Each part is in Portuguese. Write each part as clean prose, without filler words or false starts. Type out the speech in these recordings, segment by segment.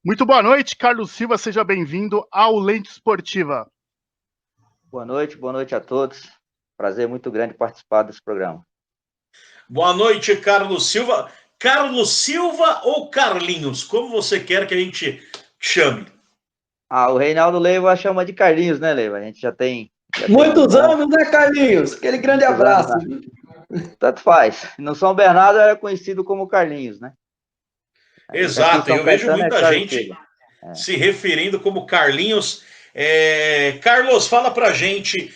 Muito boa noite, Carlos Silva, seja bem-vindo ao Lente Esportiva. Boa noite a todos. Prazer muito grande participar desse programa. Boa noite, Carlos Silva. Carlos Silva ou Carlinhos? Como você quer que a gente chame? O Reinaldo Leiva chama de Carlinhos, né, Leiva? A gente já tem muitos anos, né, Carlinhos? Aquele grande abraço. Tanto faz. No São Bernardo era conhecido como Carlinhos, né? Exato, eu vejo muita gente se referindo como Carlinhos. Carlos, fala pra gente,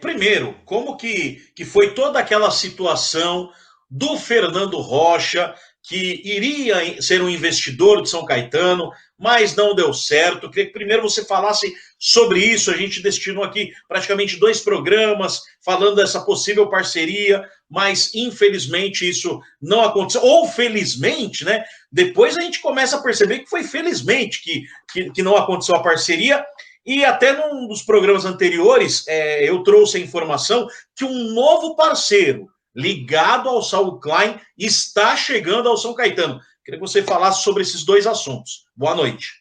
primeiro, como que foi toda aquela situação do Fernando Rocha, que iria ser um investidor de São Caetano, mas não deu certo. Queria que primeiro você falasse sobre isso. A gente destinou aqui praticamente 2 programas falando dessa possível parceria, mas infelizmente isso não aconteceu. Ou felizmente, né? Depois a gente começa a perceber que foi felizmente que não aconteceu a parceria. E até num dos programas anteriores, eu trouxe a informação que um novo parceiro ligado ao Saul Klein está chegando ao São Caetano. Queria que você falasse sobre esses 2 assuntos. Boa noite.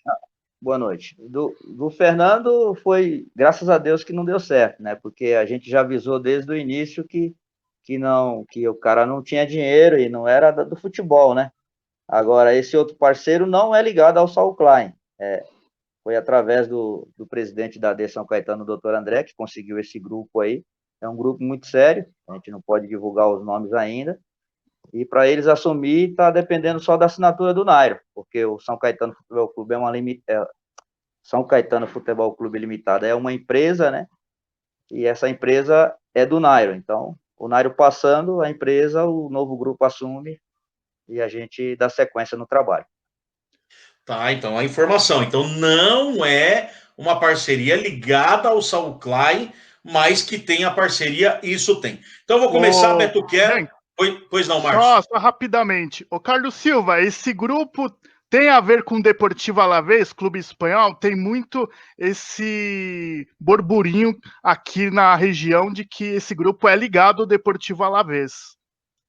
Boa noite. Do Fernando foi, graças a Deus, que não deu certo, né? Porque a gente já avisou desde o início que o cara não tinha dinheiro e não era do futebol, né? Agora, esse outro parceiro não é ligado ao Saul Klein. Foi através do presidente da AD São Caetano, o Dr. André, que conseguiu esse grupo aí. É um grupo muito sério, a gente não pode divulgar os nomes ainda. E para eles assumir, está dependendo só da assinatura do Nairo, porque o São Caetano Futebol Clube São Caetano Futebol Clube Limitada é uma empresa, né? E essa empresa é do Nairo. Então, o Nairo passando, a empresa, o novo grupo assume e a gente dá sequência no trabalho. Tá, então a informação. Então não é uma parceria ligada ao Saul Klein, mas que tem a parceria, isso tem. Então eu vou começar, Beto Quer. Pois não, Márcio. Só rapidamente. O Carlos Silva, esse grupo tem a ver com o Deportivo Alavés, clube espanhol? Tem muito esse burburinho aqui na região de que esse grupo é ligado ao Deportivo Alavés.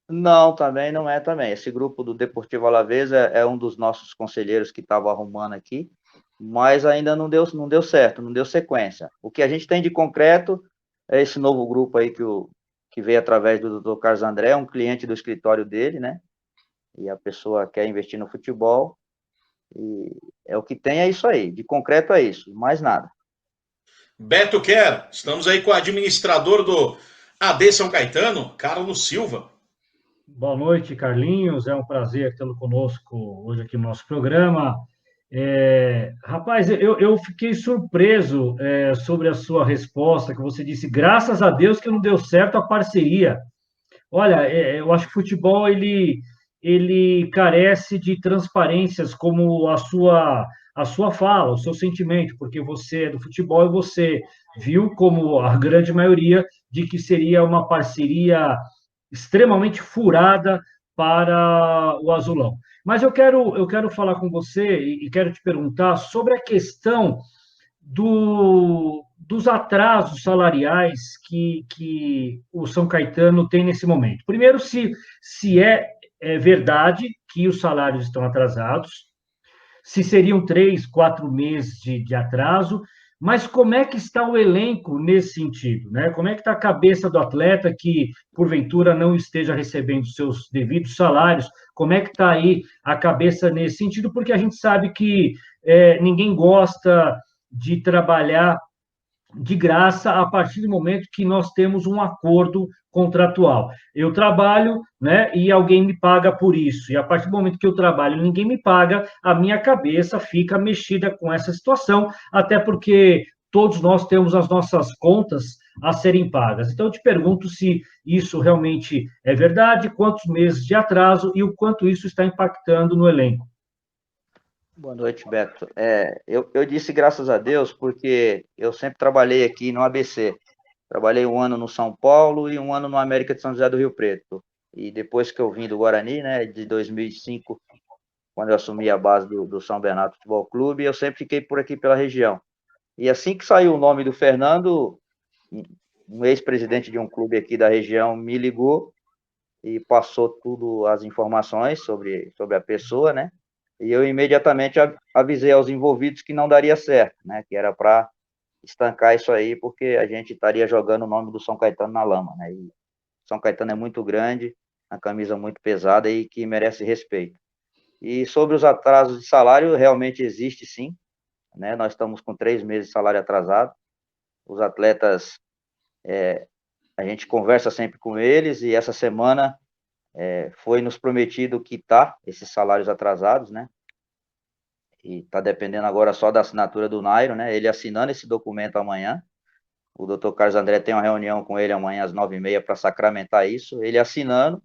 Não, também não é também. Esse grupo do Deportivo Alavés é um dos nossos conselheiros que estava arrumando aqui, mas ainda não deu certo, não deu sequência. O que a gente tem de concreto é esse novo grupo aí que veio através do Dr. Carlos André, um cliente do escritório dele, né? E a pessoa quer investir no futebol. E é o que tem, é isso aí. De concreto é isso, mais nada. Beto Quer, estamos aí com o administrador do AD São Caetano, Carlos Silva. Boa noite, Carlinhos. É um prazer tê-lo conosco hoje aqui no nosso programa. Rapaz, eu fiquei surpreso sobre a sua resposta, que você disse, graças a Deus que não deu certo a parceria. Olha, eu acho que o futebol ele carece de transparências como a sua fala, o seu sentimento, porque você é do futebol e você viu, como a grande maioria, de que seria uma parceria extremamente furada para o Azulão. Mas eu quero falar com você e quero te perguntar sobre a questão dos atrasos salariais que o São Caetano tem nesse momento. Primeiro, se é verdade que os salários estão atrasados, se seriam 3, 4 meses de atraso, mas como é que está o elenco nesse sentido, né? Como é que está a cabeça do atleta que, porventura, não esteja recebendo seus devidos salários? Como é que está aí a cabeça nesse sentido? Porque a gente sabe que ninguém gosta de trabalhar de graça a partir do momento que nós temos um acordo contratual. Eu trabalho, né, e alguém me paga por isso. E a partir do momento que eu trabalho e ninguém me paga, a minha cabeça fica mexida com essa situação, até porque todos nós temos as nossas contas a serem pagas. Então, eu te pergunto se isso realmente é verdade, quantos meses de atraso e o quanto isso está impactando no elenco. Boa noite, Beto. Eu disse graças a Deus porque eu sempre trabalhei aqui no ABC. Trabalhei um ano no São Paulo e um ano no América de São José do Rio Preto. E depois que eu vim do Guarani, né, de 2005, quando eu assumi a base do São Bernardo Futebol Clube, eu sempre fiquei por aqui pela região. E assim que saiu o nome do Fernando, um ex-presidente de um clube aqui da região me ligou e passou tudo as informações sobre a pessoa, né? e eu imediatamente avisei aos envolvidos que não daria certo, né, que era para estancar isso aí, porque a gente estaria jogando o nome do São Caetano na lama, né, e São Caetano é muito grande, a camisa muito pesada e que merece respeito. E sobre os atrasos de salário, realmente existe sim, né, nós estamos com 3 meses de salário atrasado, os atletas, a gente conversa sempre com eles, e essa semana foi nos prometido quitar esses salários atrasados, né, e está dependendo agora só da assinatura do Nairo, né, ele assinando esse documento amanhã, o doutor Carlos André tem uma reunião com ele amanhã às 9h30 para sacramentar isso, ele assinando,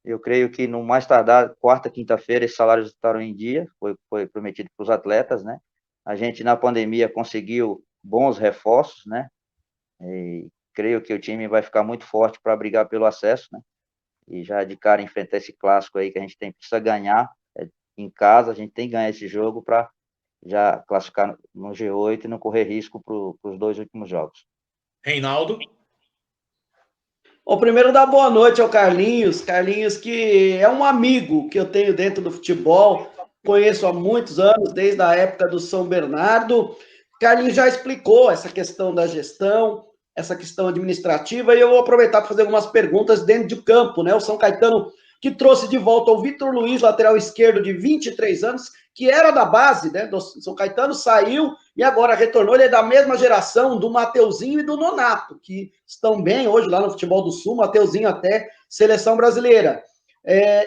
eu creio que no mais tardar, quarta, quinta-feira, esses salários estarão em dia, foi prometido para os atletas, né, a gente na pandemia conseguiu bons reforços, né, e creio que o time vai ficar muito forte para brigar pelo acesso, né, e já de cara enfrentar esse clássico aí que a gente precisa ganhar em casa, a gente tem que ganhar esse jogo para já classificar no G8 e não correr risco para os 2 últimos jogos. Reinaldo? O primeiro dá boa noite ao Carlinhos, Carlinhos que é um amigo que eu tenho dentro do futebol, conheço há muitos anos, desde a época do São Bernardo. Carlinhos já explicou essa questão da gestão, essa questão administrativa, e eu vou aproveitar para fazer algumas perguntas dentro de campo, né? O São Caetano que trouxe de volta o Vitor Luiz, lateral esquerdo de 23 anos, que era da base, né, do São Caetano, saiu e agora retornou. Ele é da mesma geração do Mateuzinho e do Nonato, que estão bem hoje lá no futebol do Sul, Mateuzinho até seleção brasileira.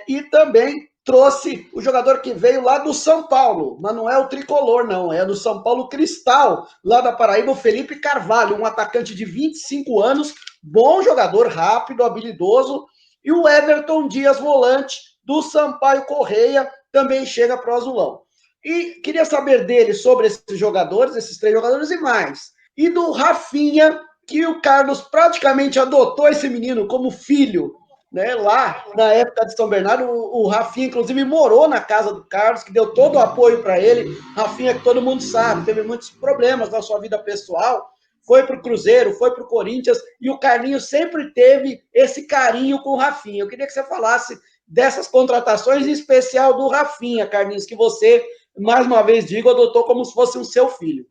E também trouxe o jogador que veio lá do São Paulo, mas não é o tricolor, não, é do São Paulo Cristal, lá da Paraíba, o Felipe Carvalho, um atacante de 25 anos, bom jogador, rápido, habilidoso, e o Everton Dias, volante do Sampaio Correia, também chega para o Azulão. E queria saber dele sobre esses jogadores, esses 3 jogadores e mais. E do Rafinha, que o Carlos praticamente adotou esse menino como filho, né? Lá na época de São Bernardo, o Rafinha, inclusive, morou na casa do Carlos, que deu todo o apoio para ele. Rafinha, que todo mundo sabe, teve muitos problemas na sua vida pessoal, foi para o Cruzeiro, foi para o Corinthians, e o Carlinhos sempre teve esse carinho com o Rafinha. Eu queria que você falasse dessas contratações, em especial do Rafinha, Carlinhos, que você, mais uma vez digo, adotou como se fosse um seu filho.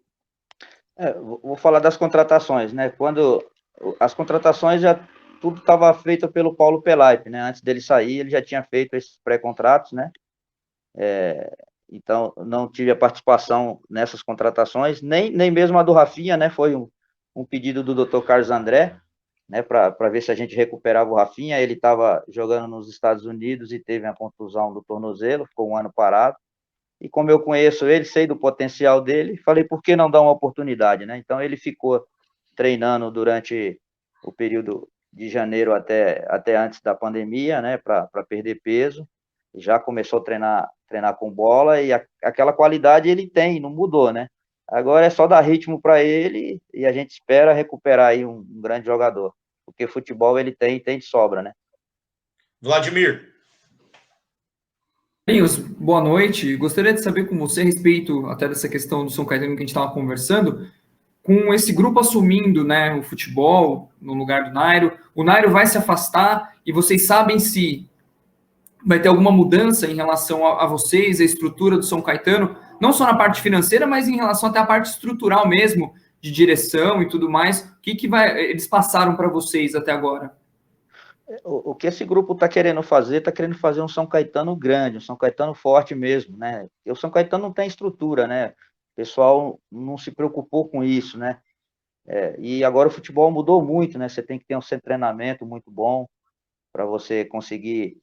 Vou falar das contratações, né? Quando as contratações já tudo estava feito pelo Paulo Pelaipe, né? Antes dele sair, ele já tinha feito esses pré-contratos, né? Então, não tive a participação nessas contratações, nem mesmo a do Rafinha, né? Foi um pedido do Dr. Carlos André, né? Para ver se a gente recuperava o Rafinha. Ele estava jogando nos Estados Unidos e teve a contusão do tornozelo, ficou um ano parado. E como eu conheço ele, sei do potencial dele, falei, por que não dar uma oportunidade, né? Então, ele ficou treinando durante o período de janeiro até antes da pandemia, né, para perder peso, já começou a treinar com bola, e aquela qualidade ele tem, não mudou, né? Agora é só dar ritmo para ele, e a gente espera recuperar aí um grande jogador, porque futebol ele tem de sobra, né? Vladimir. Carlinhos, boa noite. Gostaria de saber com você a respeito até dessa questão do São Caetano que a gente estava conversando, com esse grupo assumindo, né, o futebol no lugar do Nairo, o Nairo vai se afastar e vocês sabem se vai ter alguma mudança em relação a vocês, a estrutura do São Caetano, não só na parte financeira, mas em relação até à parte estrutural mesmo, de direção e tudo mais. O que eles passaram para vocês até agora? O que esse grupo está querendo fazer um São Caetano grande, um São Caetano forte mesmo, né? E o São Caetano não tem estrutura, né? O pessoal não se preocupou com isso, né? E agora o futebol mudou muito, né? Você tem que ter um centro de treinamento muito bom para você conseguir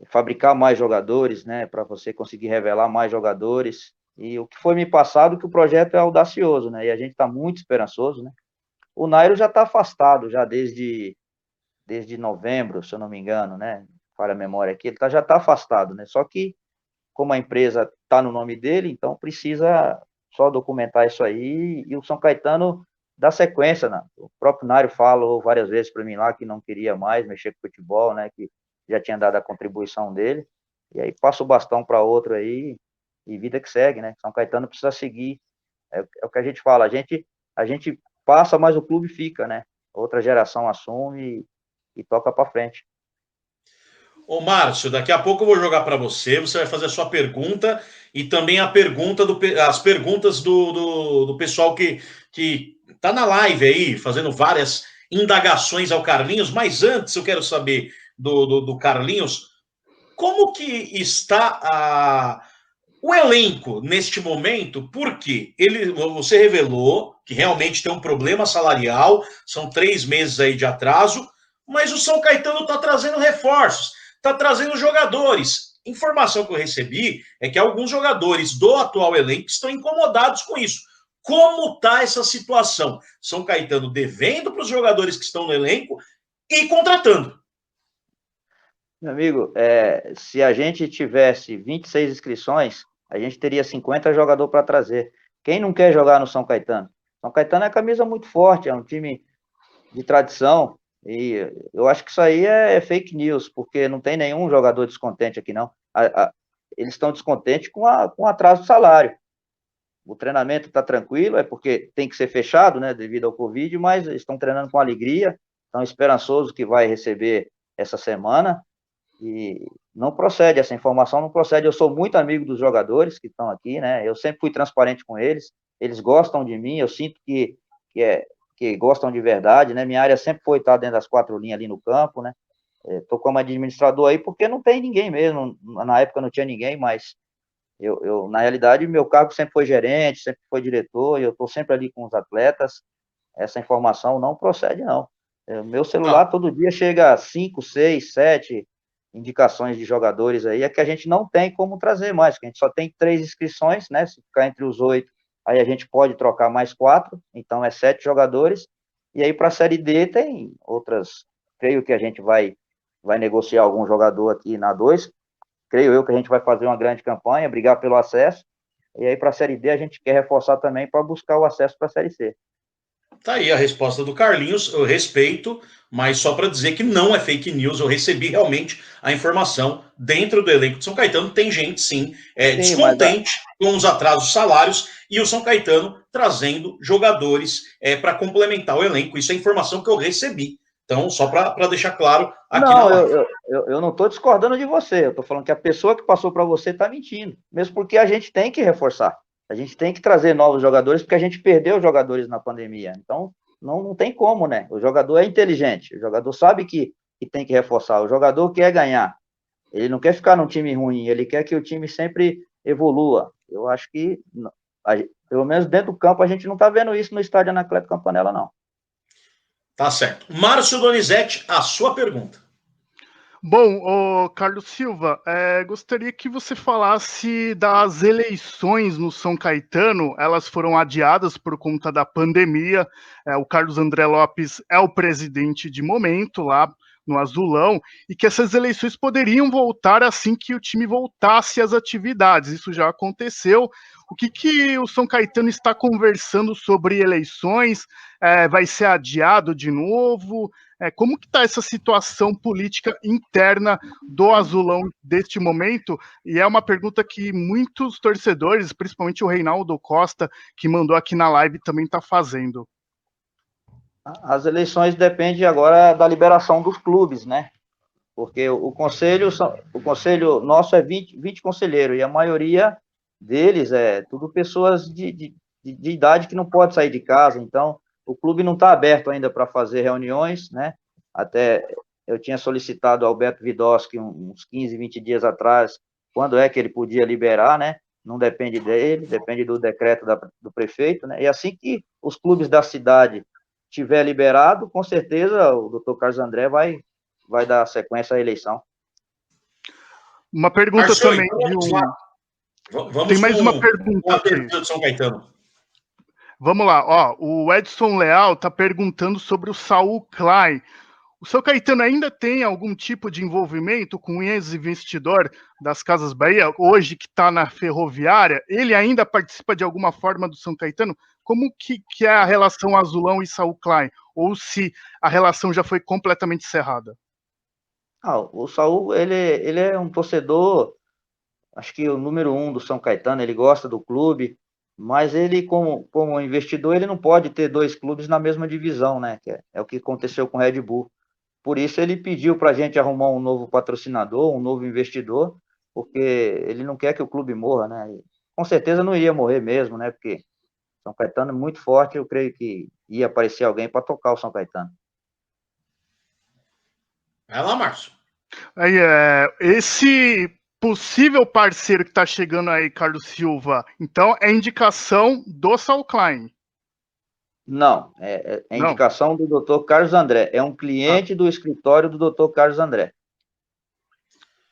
fabricar mais jogadores, né? Para você conseguir revelar mais jogadores. E o que foi me passado que o projeto é audacioso, né? E a gente está muito esperançoso, né? O Nairo já está afastado já desde novembro, se eu não me engano, né? Falha a memória aqui, ele já está afastado, né? Só que, como a empresa está no nome dele, então precisa só documentar isso aí, e o São Caetano dá sequência, né? O próprio Nário falou várias vezes para mim lá que não queria mais mexer com futebol, né? Que já tinha dado a contribuição dele, e aí passa o bastão para outro aí, e vida que segue, né? São Caetano precisa seguir, é o que a gente fala, a gente passa, mas o clube fica, né? Outra geração assume e toca para frente. Ô, Márcio, daqui a pouco eu vou jogar para você, você vai fazer a sua pergunta e também as perguntas do pessoal que tá na live aí, fazendo várias indagações ao Carlinhos, mas antes eu quero saber do Carlinhos, como que está o elenco neste momento? Porque você revelou que realmente tem um problema salarial, são 3 meses aí de atraso, mas o São Caetano está trazendo reforços, está trazendo jogadores. Informação que eu recebi é que alguns jogadores do atual elenco estão incomodados com isso. Como está essa situação? São Caetano devendo para os jogadores que estão no elenco e contratando. Meu amigo, se a gente tivesse 26 inscrições, a gente teria 50 jogadores para trazer. Quem não quer jogar no São Caetano? São Caetano é camisa muito forte, é um time de tradição, e eu acho que isso aí é fake news, porque não tem nenhum jogador descontente aqui, não. Eles estão descontentes com o atraso do salário. O treinamento está tranquilo, é porque tem que ser fechado, né, devido ao Covid, mas estão treinando com alegria, estão esperançosos que vai receber essa semana, e não procede, essa informação não procede. Eu sou muito amigo dos jogadores que estão aqui, né, eu sempre fui transparente com eles, eles gostam de mim, eu sinto que gostam de verdade, né, minha área sempre foi estar dentro das 4 linhas ali no campo, né, estou como administrador aí porque não tem ninguém mesmo, na época não tinha ninguém, mas na realidade, meu cargo sempre foi gerente, sempre foi diretor, e eu estou sempre ali com os atletas, essa informação não procede, não. Meu celular todo dia chega a 5, 6, 7 indicações de jogadores aí, é que a gente não tem como trazer mais, porque a gente só tem 3 inscrições, né, se ficar entre os 8, aí a gente pode trocar mais 4, então é 7 jogadores, e aí para a Série D tem outras, creio que a gente vai negociar algum jogador aqui na 2, creio eu que a gente vai fazer uma grande campanha, brigar pelo acesso, e aí para a Série D a gente quer reforçar também para buscar o acesso para a Série C. Tá aí a resposta do Carlinhos, eu respeito, mas só para dizer que não é fake news, eu recebi realmente a informação. Dentro do elenco de São Caetano tem gente, sim, descontente com os atrasos salários e o São Caetano trazendo jogadores para complementar o elenco. Isso é informação que eu recebi. Então, só para deixar claro aqui na live. Eu não estou discordando de você, eu estou falando que a pessoa que passou para você está mentindo, mesmo porque a gente tem que reforçar. A gente tem que trazer novos jogadores, porque a gente perdeu jogadores na pandemia. Então, não tem como, né? O jogador é inteligente, o jogador sabe que tem que reforçar, o jogador quer ganhar. Ele não quer ficar num time ruim, ele quer que o time sempre evolua. Eu acho que, pelo menos dentro do campo, a gente não está vendo isso no estádio Anacleto Campanella, não. Tá certo. Márcio Donizete, a sua pergunta. Bom, Carlos Silva, gostaria que você falasse das eleições no São Caetano. Elas foram adiadas por conta da pandemia. O Carlos André Lopes é o presidente de momento lá no Azulão, e que essas eleições poderiam voltar assim que o time voltasse às atividades. Isso já aconteceu. O que o São Caetano está conversando sobre eleições? Vai ser adiado de novo? Como que está essa situação política interna do Azulão deste momento? E é uma pergunta que muitos torcedores, principalmente o Reinaldo Costa, que mandou aqui na live, também está fazendo. As eleições dependem agora da liberação dos clubes, né? Porque o conselho nosso é 20 conselheiros, e a maioria deles é tudo pessoas de idade que não pode sair de casa, então o clube não está aberto ainda para fazer reuniões, né? Até eu tinha solicitado ao Beto Vidosky uns 15, 20 dias atrás, quando é que ele podia liberar, né? Não depende dele, depende do decreto do prefeito, né? E assim que os clubes da cidade tiver liberado, com certeza o doutor Carlos André vai dar sequência à eleição. Uma pergunta Marcio, também vamos tem mais uma pergunta aqui. De São Caetano. Vamos lá, o Edson Leal está perguntando sobre o Saul Klein. O São Caetano ainda tem algum tipo de envolvimento com o ex-investidor das Casas Bahia, hoje que está na Ferroviária? Ele ainda participa de alguma forma do São Caetano? Como que é a relação Azulão e Saul Klein? Ou se a relação já foi completamente encerrada? O Saul, ele é um torcedor, acho que o número 1 do São Caetano, ele gosta do clube, mas ele, como investidor, ele não pode ter 2 clubes na mesma divisão, né? Que é o que aconteceu com o Red Bull. por isso ele pediu para a gente arrumar um novo patrocinador, um novo investidor, porque ele não quer que o clube morra, né? E, com certeza não iria morrer mesmo, né? Porque São Caetano é muito forte, eu creio que ia aparecer alguém para tocar o São Caetano. Vai lá, Márcio. Aí, esse possível parceiro que está chegando aí, Carlos Silva, então é indicação do Saul Klein. Não, é indicação do Dr. Carlos André. É um cliente do escritório do Dr. Carlos André.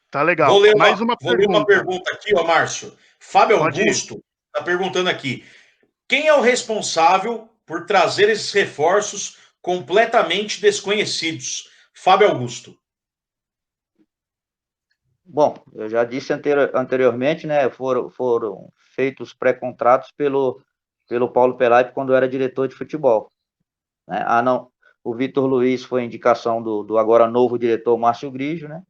Tá legal. Vou ler uma pergunta aqui, ó, Márcio. Fábio Augusto está perguntando aqui. Quem é o responsável por trazer esses reforços completamente desconhecidos? Fábio Augusto. Bom, eu já disse anteriormente, né? Foram feitos pré-contratos pelo Paulo Pelaipe quando era diretor de futebol. Né? Não, o Vitor Luiz foi indicação do agora novo diretor Márcio Grigio, né?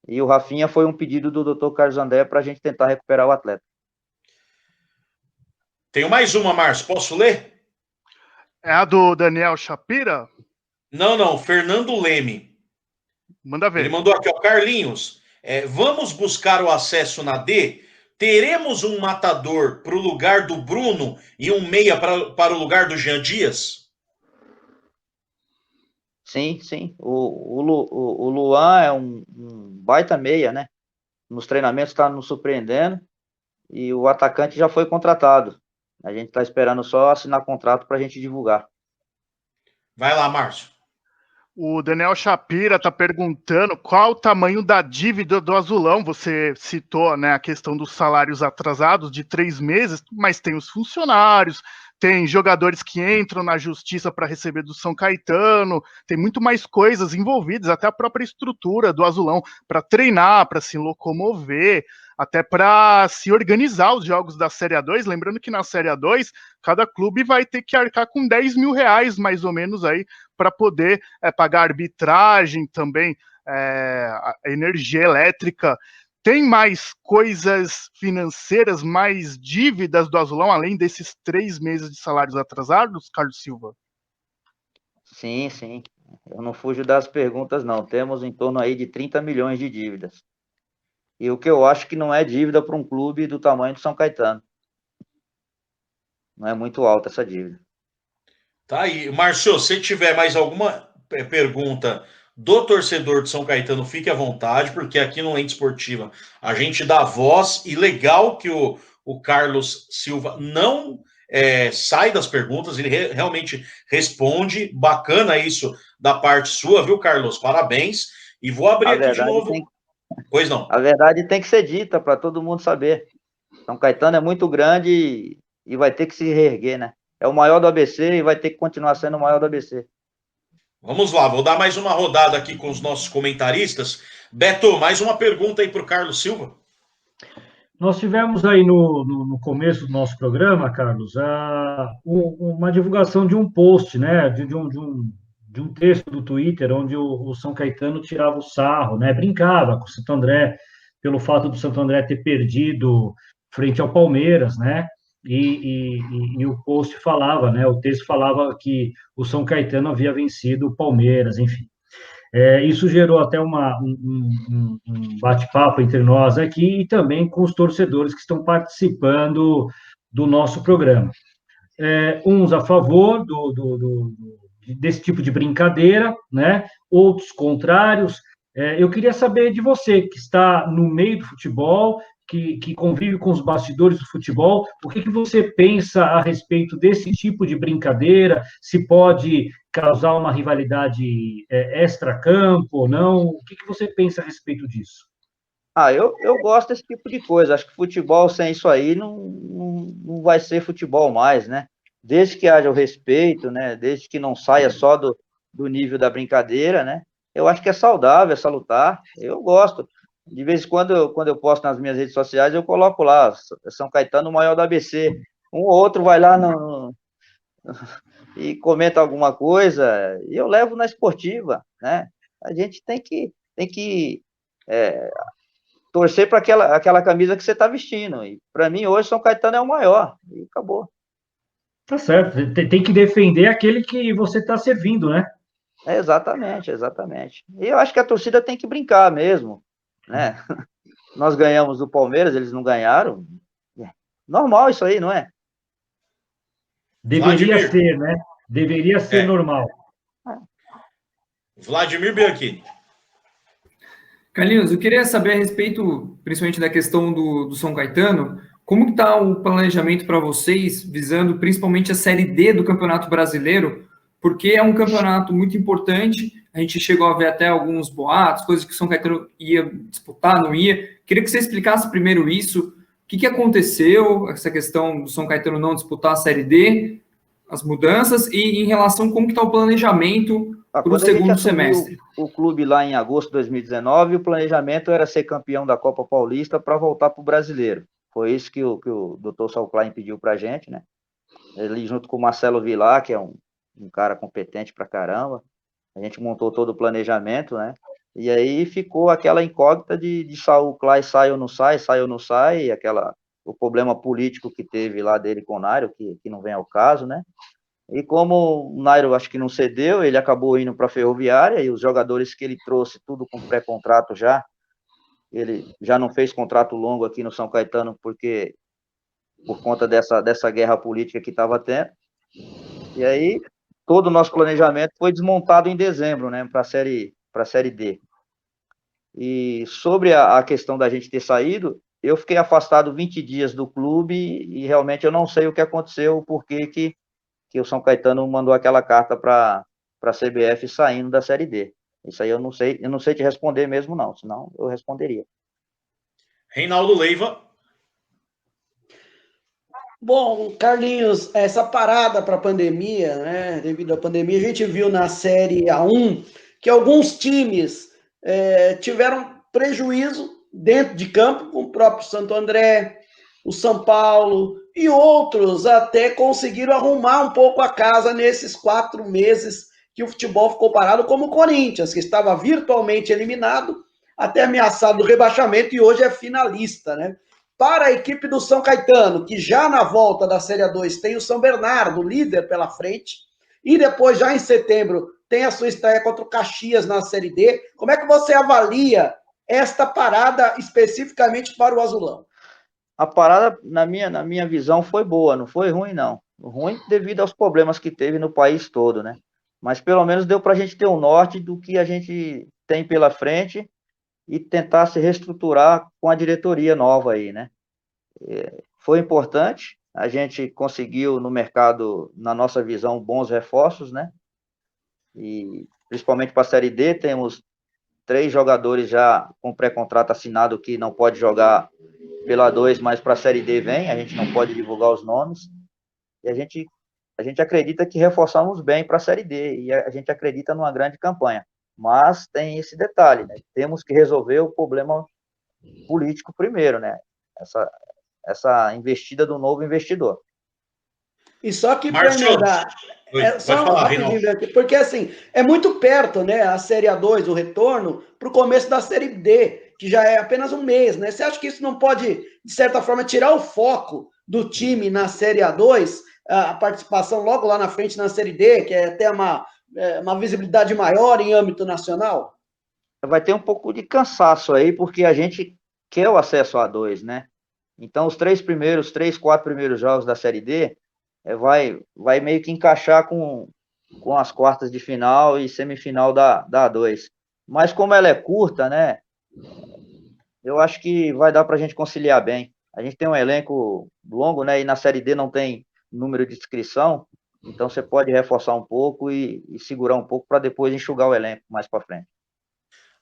E o Rafinha foi um pedido do Dr. Carlos André para a gente tentar recuperar o atleta. Tenho mais uma, Márcio. Posso ler? É a do Daniel Shapira? Não. Fernando Leme. Manda ver. Ele mandou aqui, ó. Carlinhos, vamos buscar o acesso na D? Teremos um matador para o lugar do Bruno e um meia para o lugar do Jean Dias? Sim. O Luan é um baita meia, né? Nos treinamentos está nos surpreendendo. E o atacante já foi contratado. A gente está esperando só assinar contrato para a gente divulgar. Vai lá, Márcio. O Daniel Shapira está perguntando qual o tamanho da dívida do Azulão. Você citou, né, a questão dos salários atrasados de 3 meses, mas tem os funcionários, tem jogadores que entram na justiça para receber do São Caetano, tem muito mais coisas envolvidas, até a própria estrutura do Azulão para treinar, para se locomover, até para se organizar os jogos da Série A2. Lembrando que na Série A2, cada clube vai ter que arcar com 10 mil reais, mais ou menos, aí para poder pagar arbitragem também, a energia elétrica. Tem mais coisas financeiras, mais dívidas do Azulão, além desses 3 meses de salários atrasados, Carlos Silva? Sim. Eu não fujo das perguntas, não. Temos em torno aí de 30 milhões de dívidas. E o que eu acho que não é dívida para um clube do tamanho do São Caetano. Não é muito alta essa dívida. Tá aí. Márcio, se tiver mais alguma pergunta do torcedor de São Caetano, fique à vontade, porque aqui no Lente Esportiva a gente dá voz, e legal que o Carlos Silva não sai das perguntas, ele realmente responde. Bacana isso da parte sua, viu, Carlos? Parabéns. E vou abrir aqui de novo. Pois não. A verdade tem que ser dita para todo mundo saber. São Caetano é muito grande e vai ter que se reerguer, né? É o maior do ABC e vai ter que continuar sendo o maior do ABC. Vamos lá, vou dar mais uma rodada aqui com os nossos comentaristas. Beto, mais uma pergunta aí para o Carlos Silva. Nós tivemos aí no começo do nosso programa, Carlos, uma divulgação de um post, né, de um texto do Twitter, onde o São Caetano tirava o sarro, né, brincava com o Santo André, pelo fato do Santo André ter perdido frente ao Palmeiras, né, e o post falava, né, o texto falava que o São Caetano havia vencido o Palmeiras, enfim. Isso gerou até um bate-papo entre nós aqui e também com os torcedores que estão participando do nosso programa. Uns a favor desse tipo de brincadeira, né? Outros contrários. Eu queria saber de você, que está no meio do futebol, que convive com os bastidores do futebol, o que você pensa a respeito desse tipo de brincadeira? Se pode causar uma rivalidade extra-campo ou não? O que você pensa a respeito disso? Eu gosto desse tipo de coisa. Acho que futebol sem isso aí não vai ser futebol mais, né? Desde que haja o respeito, né? Desde que não saia só do nível da brincadeira, né? Eu acho que é saudável, é salutar. Eu gosto. De vez em quando eu posto nas minhas redes sociais, eu coloco lá, São Caetano, o maior do ABC. Um ou outro vai lá e comenta alguma coisa, e eu levo na esportiva, né? A gente tem que torcer para aquela camisa que você está vestindo. E para mim, hoje, São Caetano é o maior, e acabou. Tá certo, tem que defender aquele que você está servindo, né? Exatamente, exatamente. E eu acho que a torcida tem que brincar mesmo, né? Nós ganhamos do Palmeiras, eles não ganharam. Normal isso aí, não é? Deveria Vladimir. ser, né? Deveria ser normal. Vladimir Bianchini. Carlinhos, eu queria saber a respeito, principalmente da questão do São Caetano, como que está o planejamento para vocês, visando principalmente a Série D do Campeonato Brasileiro, porque é um campeonato muito importante, a gente chegou a ver até alguns boatos, coisas que o São Caetano ia disputar, não ia. Queria que você explicasse primeiro isso, o que aconteceu, essa questão do São Caetano não disputar a Série D, as mudanças, e em relação a como que está o planejamento para o segundo semestre. O clube lá em agosto de 2019, o planejamento era ser campeão da Copa Paulista para voltar para o Brasileiro. Foi isso que o Dr. Saul Klein pediu para a gente, né? Ele junto com o Marcelo Vilar, que é um cara competente pra caramba, a gente montou todo o planejamento, né? E aí ficou aquela incógnita de Saul Klein sai ou não sai, o problema político que teve lá dele com o Nairo, que não vem ao caso, né? E como o Nairo acho que não cedeu, ele acabou indo para a Ferroviária, e os jogadores que ele trouxe, tudo com pré-contrato já, ele já não fez contrato longo aqui no São Caetano, porque por conta dessa guerra política que estava tendo. E aí, todo o nosso planejamento foi desmontado em dezembro, né, para a Série D. E sobre a questão da gente ter saído, eu fiquei afastado 20 dias do clube e realmente eu não sei o que aconteceu, o porquê que o São Caetano mandou aquela carta para a CBF saindo da Série D. Isso aí eu não sei te responder mesmo não, senão eu responderia. Reinaldo Leiva. Bom, Carlinhos, essa parada para a pandemia, né, devido à pandemia, a gente viu na Série A1 que alguns times tiveram prejuízo dentro de campo, com o próprio Santo André, o São Paulo, e outros até conseguiram arrumar um pouco a casa nesses 4 meses que o futebol ficou parado, como o Corinthians, que estava virtualmente eliminado, até ameaçado do rebaixamento e hoje é finalista, né? Para a equipe do São Caetano, que já na volta da Série A2 tem o São Bernardo, líder pela frente, e depois, já em setembro, tem a sua estreia contra o Caxias na Série D. Como é que você avalia esta parada especificamente para o Azulão? A parada, na minha visão, foi boa, não foi ruim, não. Ruim devido aos problemas que teve no país todo, né? Mas pelo menos deu para a gente ter um norte do que a gente tem pela frente e tentar se reestruturar com a diretoria nova aí, né? Foi importante, a gente conseguiu no mercado, na nossa visão, bons reforços, né? E principalmente para a Série D, temos 3 jogadores já com pré-contrato assinado que não pode jogar pela 2, mas para a Série D vem, a gente não pode divulgar os nomes, e a gente acredita que reforçamos bem para a Série D, e a gente acredita numa grande campanha, mas tem esse detalhe, né? Temos que resolver o problema político primeiro, né? Essa investida do novo investidor. E só que para emendar, só rapidinho, porque assim, é muito perto, né, a Série A2, o retorno, para o começo da Série D, que já é apenas um mês, né? Você acha que isso não pode, de certa forma, tirar o foco do time na Série A2, a participação logo lá na frente na Série D, que é até uma visibilidade maior em âmbito nacional? Vai ter um pouco de cansaço aí, porque a gente quer o acesso a A2, né? Então, os 4 primeiros jogos da Série D vai meio que encaixar com as quartas de final e semifinal da A2. Mas como ela é curta, né? Eu acho que vai dar para a gente conciliar bem. A gente tem um elenco longo, né? E na Série D não tem número de inscrição, então você pode reforçar um pouco e segurar um pouco para depois enxugar o elenco mais para frente.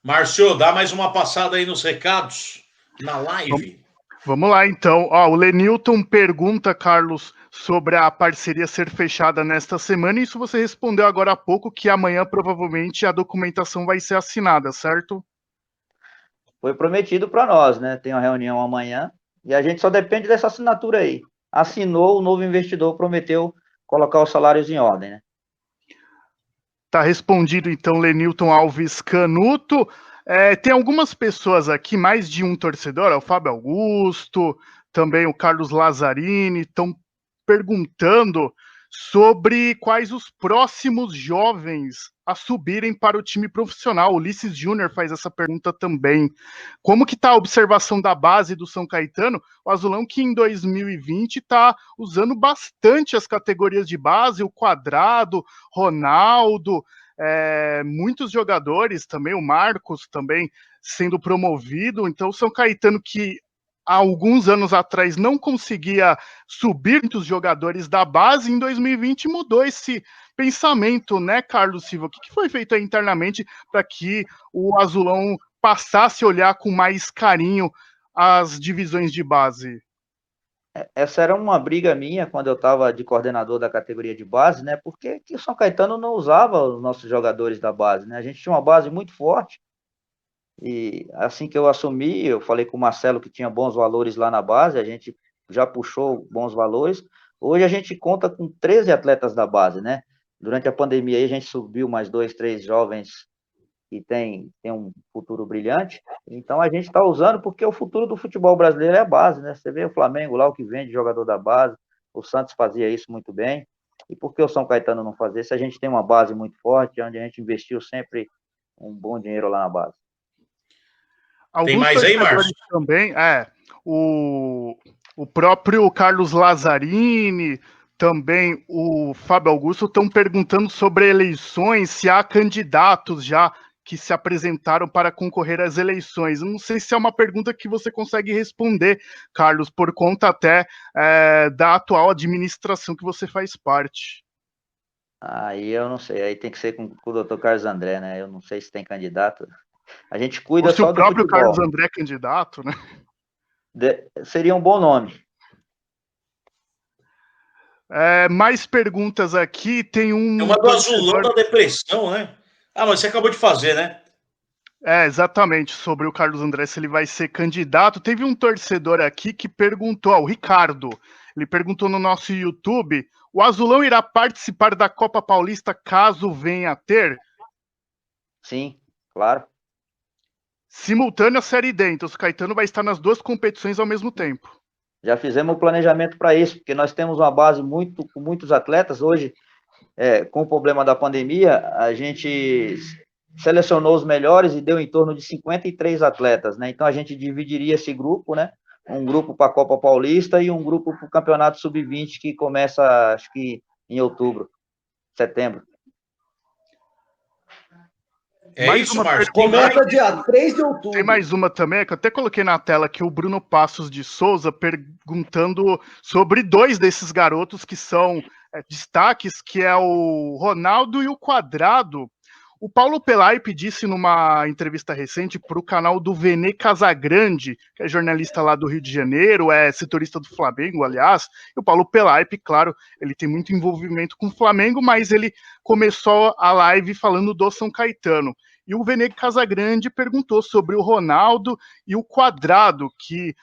Márcio, dá mais uma passada aí nos recados na live. Vamos lá, então. O Lenilton pergunta, Carlos, sobre a parceria ser fechada nesta semana. Isso você respondeu agora há pouco, que amanhã provavelmente a documentação vai ser assinada, certo? Foi prometido para nós, né? Tem uma reunião amanhã e a gente só depende dessa assinatura aí. Assinou, o novo investidor prometeu colocar os salários em ordem, né? Tá respondido, então, Lenilton Alves Canuto. Tem algumas pessoas aqui, mais de um torcedor, o Fábio Augusto, também o Carlos Lazzarini, estão perguntando sobre quais os próximos jovens a subirem para o time profissional. O Ulisses Júnior faz essa pergunta também. Como que está a observação da base do São Caetano? O Azulão que em 2020 está usando bastante as categorias de base, o Quadrado, Ronaldo, muitos jogadores também, o Marcos também sendo promovido. Então o São Caetano que há alguns anos atrás não conseguia subir muitos jogadores da base, em 2020 mudou esse pensamento, né, Carlos Silva? O que foi feito aí internamente para que o Azulão passasse a olhar com mais carinho as divisões de base? Essa era uma briga minha quando eu estava de coordenador da categoria de base, né? Porque o São Caetano não usava os nossos jogadores da base, né? A gente tinha uma base muito forte. E assim que eu assumi, eu falei com o Marcelo que tinha bons valores lá na base, a gente já puxou bons valores. Hoje a gente conta com 13 atletas da base, né? Durante a pandemia aí a gente subiu mais 2, 3 jovens que tem um futuro brilhante. Então a gente está usando porque o futuro do futebol brasileiro é a base, né? Você vê o Flamengo lá, o que vende jogador da base, o Santos fazia isso muito bem. E por que o São Caetano não fazer? Se a gente tem uma base muito forte, onde a gente investiu sempre um bom dinheiro lá na base. Tem mais aí, Márcio? Também, o próprio Carlos Lazzarini, também o Fábio Augusto estão perguntando sobre eleições, se há candidatos já que se apresentaram para concorrer às eleições. Eu não sei se é uma pergunta que você consegue responder, Carlos, por conta até da atual administração que você faz parte. Aí eu não sei, aí tem que ser com o doutor Carlos André, né? Eu não sei se tem candidato. A gente cuida só do futebol. O próprio Carlos André é candidato, né? Seria um bom nome. Mais perguntas aqui. Tem uma do Azulão da depressão, né? Ah, mas você acabou de fazer, né? Exatamente, sobre o Carlos André, se ele vai ser candidato. Teve um torcedor aqui que perguntou, o Ricardo, ele perguntou no nosso YouTube, o Azulão irá participar da Copa Paulista caso venha a ter? Sim, claro. Simultânea Série D, então o Caetano vai estar nas duas competições ao mesmo tempo. Já fizemos o planejamento para isso, porque nós temos uma base com muitos atletas. Hoje, com o problema da pandemia, a gente selecionou os melhores e deu em torno de 53 atletas, né? Então a gente dividiria esse grupo, né? Um grupo para a Copa Paulista e um grupo para o Campeonato Sub-20, que começa, acho que em outubro, setembro. Mais uma Márcio. Começa dia 3 de outubro. Tem mais uma também, que eu até coloquei na tela aqui, o Bruno Passos de Souza perguntando sobre dois desses garotos que são destaques, que é o Ronaldo e o Quadrado. O Paulo Pelaipe disse numa entrevista recente para o canal do Vene Casagrande, que é jornalista lá do Rio de Janeiro, é setorista do Flamengo, aliás, e o Paulo Pelaipe, claro, ele tem muito envolvimento com o Flamengo, mas ele começou a live falando do São Caetano. E o Vene Casagrande perguntou sobre o Ronaldo e o Quadrado, que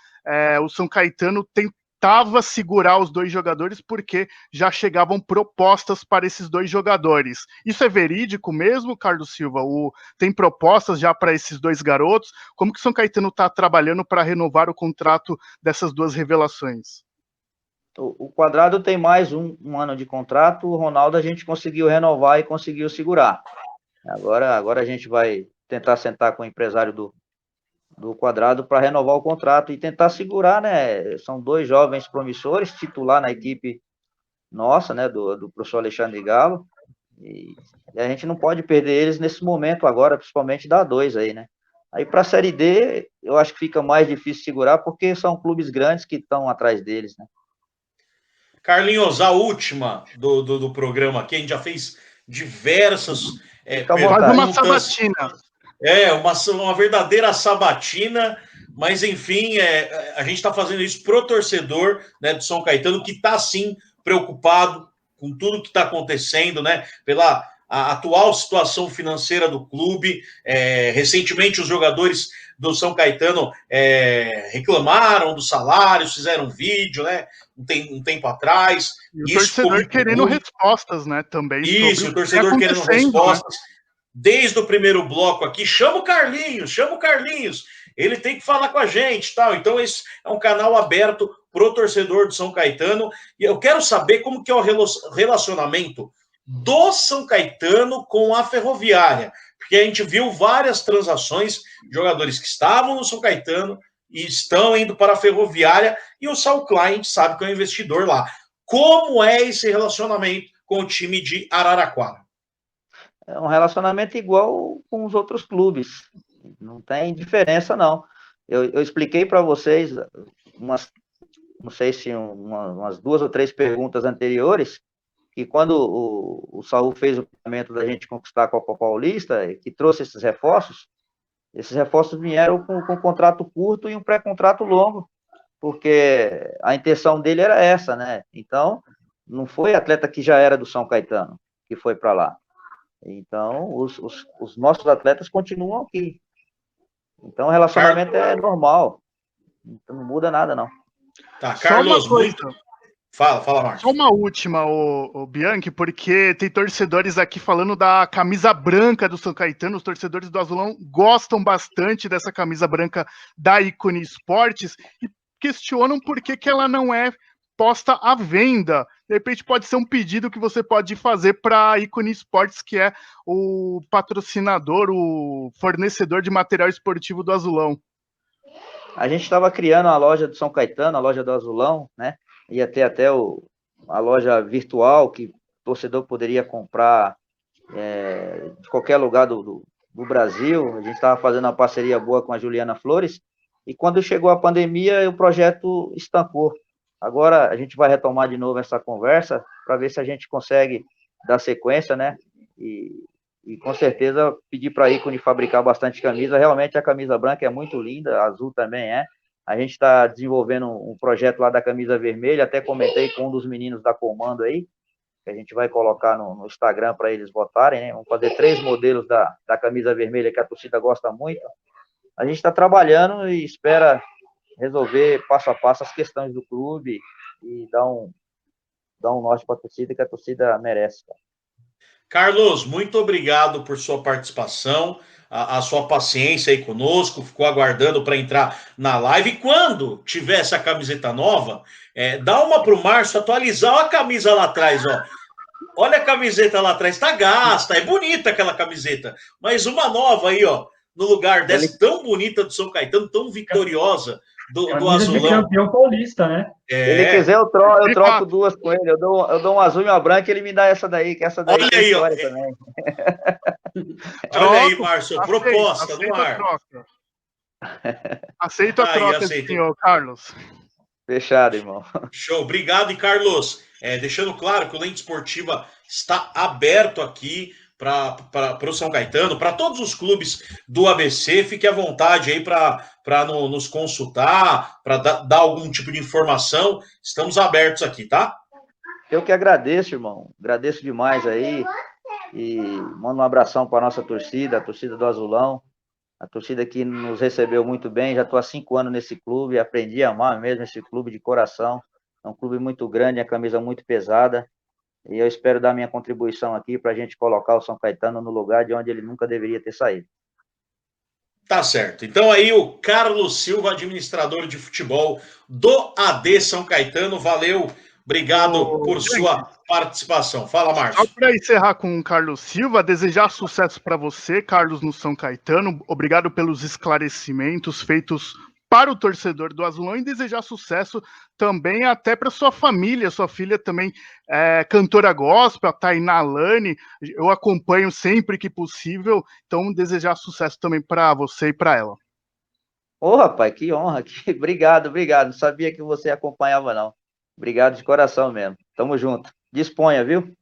o São Caetano tentava segurar os dois jogadores porque já chegavam propostas para esses dois jogadores. Isso é verídico mesmo, Carlos Silva? Tem propostas já para esses dois garotos? Como que o São Caetano está trabalhando para renovar o contrato dessas duas revelações? O Quadrado tem mais um ano de contrato, o Ronaldo a gente conseguiu renovar e conseguiu segurar. Agora a gente vai tentar sentar com o empresário do Quadrado para renovar o contrato e tentar segurar, né? São dois jovens promissores, titular na equipe nossa, né? Do professor Alexandre Galo. E a gente não pode perder eles nesse momento agora, principalmente da A2 aí, né? Aí para a Série D, eu acho que fica mais difícil segurar, porque são clubes grandes que estão atrás deles, né? Carlinhos, a última do programa aqui, a gente já fez diversas perguntas. Faz uma sabatina. Uma verdadeira sabatina, mas enfim, a gente está fazendo isso pro torcedor, né, do São Caetano, que está sim preocupado com tudo que está acontecendo, né, pela a atual situação financeira do clube. Recentemente os jogadores do São Caetano reclamaram dos salários, fizeram vídeo, né, um tempo atrás. E o torcedor querendo respostas, né, também. Isso, o torcedor querendo respostas. Né? Desde o primeiro bloco aqui, chama o Carlinhos, ele tem que falar com a gente, tal. Então esse é um canal aberto pro torcedor do São Caetano. E eu quero saber como que é o relacionamento do São Caetano com a Ferroviária, porque a gente viu várias transações de jogadores que estavam no São Caetano e estão indo para a Ferroviária, e o Saul Klein, a gente sabe que é um investidor lá. Como é esse relacionamento com o time de Araraquara? É um relacionamento igual com os outros clubes. Não tem diferença, não. Eu expliquei para vocês, não sei se umas 2 ou 3 perguntas anteriores, que quando o Saul fez o planejamento da gente conquistar a Copa Paulista, que trouxe esses reforços vieram com contrato curto e um pré-contrato longo, porque a intenção dele era essa, né? Então, não foi atleta que já era do São Caetano que foi para lá. Então, os nossos atletas continuam aqui. Então, o relacionamento é normal. Então, não muda nada, não. Tá, Carlos, muito... Fala, Marcos. Só uma última, o Bianchi, porque tem torcedores aqui falando da camisa branca do São Caetano. Os torcedores do Azulão gostam bastante dessa camisa branca da Ícone Esportes e questionam por que ela não é posta à venda. De repente pode ser um pedido que você pode fazer para a Ícone Esportes, que é o patrocinador, o fornecedor de material esportivo do Azulão. A gente estava criando a loja do São Caetano, a loja do Azulão, né? Ia ter até a loja virtual que o torcedor poderia comprar de qualquer lugar do Brasil. A gente estava fazendo uma parceria boa com a Juliana Flores, e quando chegou a pandemia, o projeto estancou. Agora a gente vai retomar de novo essa conversa para ver se a gente consegue dar sequência, né? E com certeza pedir para a Ícone fabricar bastante camisa. Realmente a camisa branca é muito linda, a azul também é. A gente está desenvolvendo um projeto lá da camisa vermelha, até comentei com um dos meninos da Comando aí, que a gente vai colocar no Instagram para eles votarem, né? Vamos fazer 3 modelos da camisa vermelha que a torcida gosta muito. A gente está trabalhando e espera resolver passo a passo as questões do clube e dar um norte para a torcida, que a torcida merece. Carlos, muito obrigado por sua participação, a sua paciência aí conosco, ficou aguardando para entrar na live. E quando tiver essa camiseta nova, dá uma para o Márcio atualizar a camisa lá atrás, ó. Olha a camiseta lá atrás, tá gasta, é bonita aquela camiseta, mas uma nova aí, ó, no lugar dessa tão bonita do São Caetano, tão vitoriosa do Azulão. De campeão paulista, né? Se ele quiser, eu troco 2 com ele. Eu dou um azul e uma branca, e ele me dá essa daí, que essa daí olha tem aí, história também. Olha aí, Márcio, proposta no ar. Aceita a troca, senhor Carlos. Fechado, irmão. Show, obrigado. E Carlos, deixando claro que o Lente Esportiva está aberto aqui para o São Caetano, para todos os clubes do ABC. Fique à vontade aí para nos consultar, para dar algum tipo de informação. Estamos abertos aqui, tá? Eu que agradeço, irmão. Agradeço demais aí. E mando um abração para a nossa torcida, a torcida do Azulão. A torcida que nos recebeu muito bem. Já estou há 5 anos nesse clube, aprendi a amar mesmo esse clube de coração. É um clube muito grande, a camisa muito pesada. E eu espero dar minha contribuição aqui para a gente colocar o São Caetano no lugar de onde ele nunca deveria ter saído. Tá certo. Então aí o Carlos Silva, administrador de futebol do AD São Caetano. Valeu, obrigado por sua participação. Fala, Márcio. Só para encerrar com o Carlos Silva, desejar sucesso para você, Carlos, no São Caetano. Obrigado pelos esclarecimentos feitos para o torcedor do Azulão, e desejar sucesso também até para sua família. Sua filha também é cantora gospel, a Tainá Lani. Eu acompanho sempre que possível, então desejar sucesso também para você e para ela. Ô, rapaz, que honra. Obrigado. Não sabia que você acompanhava, não. Obrigado de coração mesmo. Tamo junto. Disponha, viu?